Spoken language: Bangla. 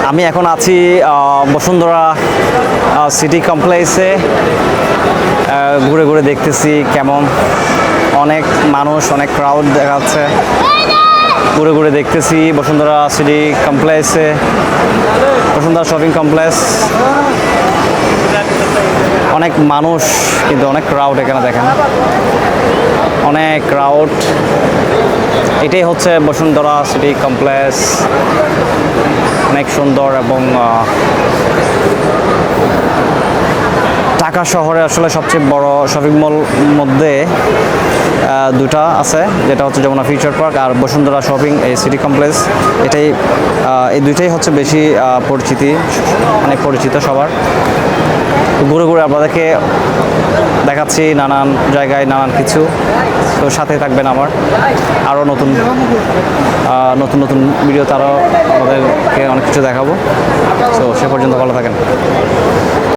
আমি এখন আছি বসুন্ধরা সিটি কমপ্লেক্সে। ঘুরে ঘুরে দেখতেছি কেমন অনেক মানুষ, অনেক ক্রাউড দেখা যাচ্ছে। ঘুরে ঘুরে দেখতেছি বসুন্ধরা সিটি কমপ্লেক্সে, বসুন্ধরা শপিং কমপ্লেক্স। অনেক মানুষ, কিন্তু অনেক ক্রাউড এখানে দেখেন, অনেক ক্রাউড। এটাই হচ্ছে বসুন্ধরা সিটি কমপ্লেক্স, অনেক সুন্দর। এবং ঢাকা শহরে আসলে সবচেয়ে বড় শপিং মল মধ্যে দুটা আছে, যেটা হচ্ছে যমুনা ফিউচার পার্ক আর বসুন্ধরা শপিং এই সিটি কমপ্লেক্স। এই দুইটাই হচ্ছে বেশি পরিচিত সবার। ঘুরে ঘুরে আপনাদেরকে দেখাচ্ছি নানান জায়গায় নানান কিছু। তো সাথে থাকবেন আমার, আরও নতুন নতুন ভিডিওতে আরও আমাদেরকে অনেক কিছু দেখাবো। তো সে পর্যন্ত ভালো থাকেন।